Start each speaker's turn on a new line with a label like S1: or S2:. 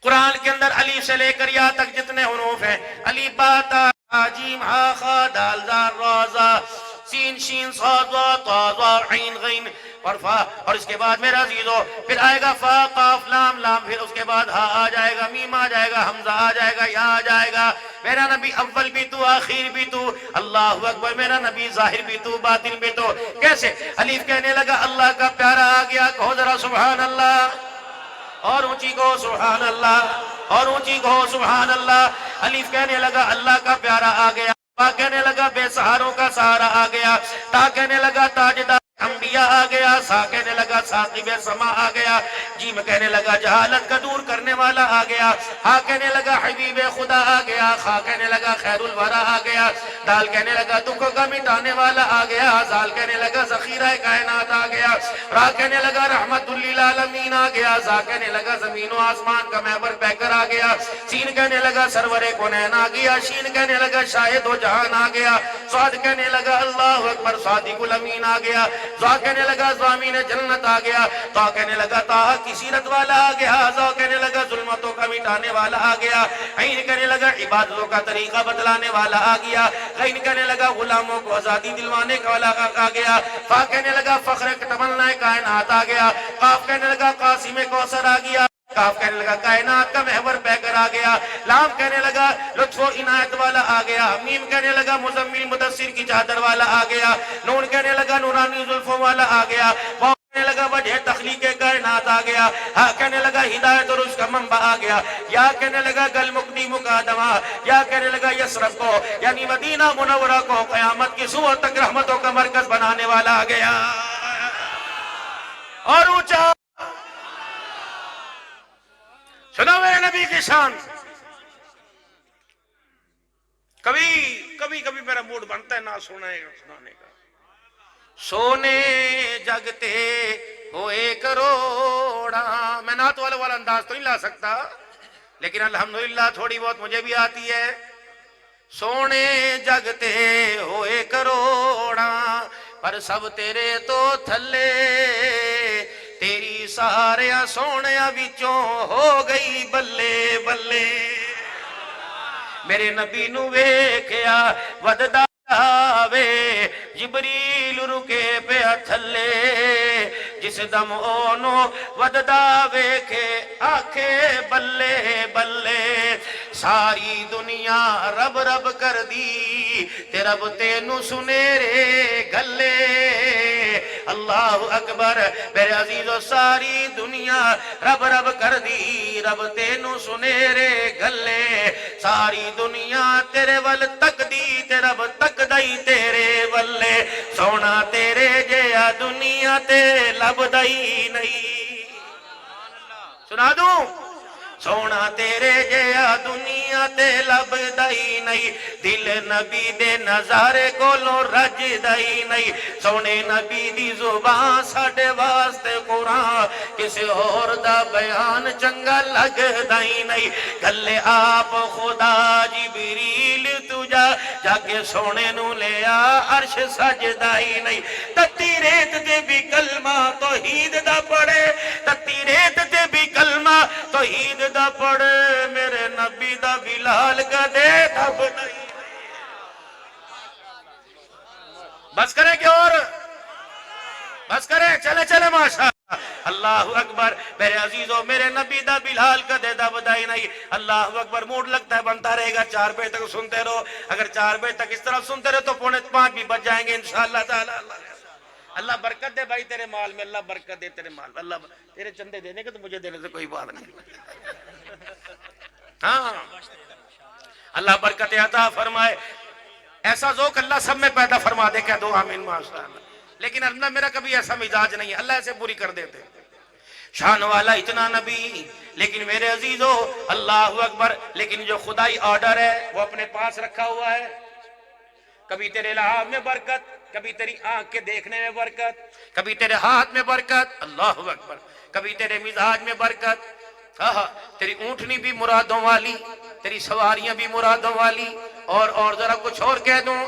S1: قرآن کے اندر علی سے لے کر یا تک جتنے حروف ہیں، علی با تا جیم ہا خا دال زا را زا سین شین صاد وا طا ظا عین غین اور فا، اور اس کے بعد میرا عزیزو پھر آئے گا فا قاف لام لام، پھر اس کے بعد ہا آ جائے گا، میم آ جائے گا، حمزہ آ جائے گا، یا آ جائے گا۔ میرا نبی اول بھی تو آخر بھی تو، اللہ اکبر، میرا نبی ظاہر بھی تو باطن بھی تو۔ کیسے؟ الف کہنے لگا اللہ کا پیارا آ گیا، کہو ذرا سبحان اللہ، اور اونچی کہو سبحان اللہ، اور اونچی کہو سبحان اللہ۔ الف کہنے لگا اللہ کا پیارا آ گیا، با کہنے لگا بے سہاروں کا سہارا آ گیا، تا کہنے لگا تاجدار انبیاء آ گیا، سا کہنے لگا ثاقب سما آ گیا، جیم کہنے لگا جہالت کا دور کرنے والا آ گیا، ہا کہنے لگا حبیب خدا آ گیا، خا کہنے لگا خیر الورا آ گیا، دال کہنے لگا دکھوں کا مٹانے والا آ گیا، زال کہنے لگا ذخیرہ کائنات آ گیا، را کہنے لگا رحمت للعالمین آ گیا، زا کہنے لگا زمین و آسمان کا محور پیکر آ گیا، سین کہنے لگا سرور کونین آ گیا، شین کہنے لگا شاہد و جہان آ گیا، صاد کہنے لگا اللہ اکبر صادق الامین آ گیا، زا کہنے لگا ضامین جنت آ گیا، تا کہنے لگا طٰہٰ کی سیرت والا آ گیا، زا کہنے لگا ظلمتوں کا مٹانے والا آ گیا، عین کہنے لگا عبادتوں کا طریقہ بتلانے والا آ گیا، غین کہنے لگا غلاموں کو آزادی دلوانے والا آ گیا، فا کہنے لگا فخر تمنا کائنات آ گیا، قاف کہنے لگا قاسم کوثر آ گیا، کاف کہنے لگا کائنات کا محور پیکر آ گیا، لام کہنے لگا لطف و عنایت والا آ گیا، میم کہنے لگا مزمل مدثر کی چادر والا آ گیا، نون کہنے لگا نورانی زلفوں والا آ گیا، واو کہنے لگا وجہ تخلیق کائنات آ گیا، ہا کہنے لگا ہدایت اور اس کا منبع آ گیا، یا کہنے لگا گل مقدی مقادمہ، یا کہنے لگا یسرب کو یعنی مدینہ منورہ کو قیامت کی صبح تک رحمتوں کا مرکز بنانے والا آ گیا، اور اونچا سنو میرے نبی کی شان۔ کبھی میرا موڈ بنتا ہے نہ سنانے کا، سونے جگتے ہوئے کروڑا، میں نعت والا انداز تو نہیں لا سکتا، لیکن الحمدللہ تھوڑی بہت مجھے بھی آتی ہے۔ سونے جگتے ہوئے کروڑا پر سب تیرے تو تھلے، تیری ساریا سونیا وچوں ہو گئی بلے بلے، میرے نبی نو ویکھیا وددا وے، جبریل رکے پیا تھلے، جس دم اونو وددا ویکھے آکھے بلے بلے، ساری دنیا رب رب کر دی تے رب تینو سنیرے گلے، اللہ اکبر میرے عزیزو، ساری دنیا رب رب کر دی رب تینو سنیرے گلے، ساری دنیا تیرے ول تک دی تے رب تک دائی تیرے ولے، سونا تیرے جیا دنیا تے لب دائی نہیں، سنا دوں سونا تیرے جیا دنیا تے لب دائی نہیں، دل نبی دے نظارے کولوں رج دائی نہیں، سونے نبی دی زبان ساڑھے واسطے قرآن کسی اور دا بیان چنگا لگ دائی نہیں، گلے آپ خدا جبریل تجا جا کے سونے نو لیا عرش سج دائی نہیں، تتی ریت دے بھی کلمہ توحید دا پڑے، تتی ریت دے بھی کلمہ توحید دا پڑے، میرے نبی دا بلال کا دے دب نہیں، بس کرے کہ اور بس کرے، چلے چلے ماشاء اللہ اکبر میرے عزیزو، میرے نبی دا بلال کا دے دا بدائی نہیں، اللہ اکبر، موڈ لگتا ہے بنتا رہے گا، 4 بجے تک سنتے رہو، اگر 4 بجے تک اس طرح سنتے رہو تو 4:45 بھی بچ جائیں گے انشاءاللہ تعالی۔ اللہ برکت دے بھائی تیرے مال میں، اللہ برکت دے تیرے مال میں، اللہ تیرے چندے دینے کے تو مجھے دینے سے کوئی بات نہیں، ہاں اللہ برکت عطا فرمائے، ایسا ذوق اللہ سب میں پیدا فرما دے، کہہ دو آمین ماشاءاللہ، لیکن اللہ میرا کبھی ایسا مزاج نہیں ہے، اللہ ایسے پوری کر دیتے، شان والا اتنا نبی، لیکن میرے عزیزو اللہ اکبر، لیکن جو خدائی آرڈر ہے وہ اپنے پاس رکھا ہوا ہے، کبھی تیرے لحاظ میں برکت، کبھی تیری آنکھ کے دیکھنے میں برکت، کبھی تیرے ہاتھ میں برکت، اللہ اکبر، کبھی تیرے مزاج میں برکت، تیری اونٹنی بھی مرادوں والی، تیری سواریاں بھی مرادوں والی، اور ذرا کچھ اور کہہ دوں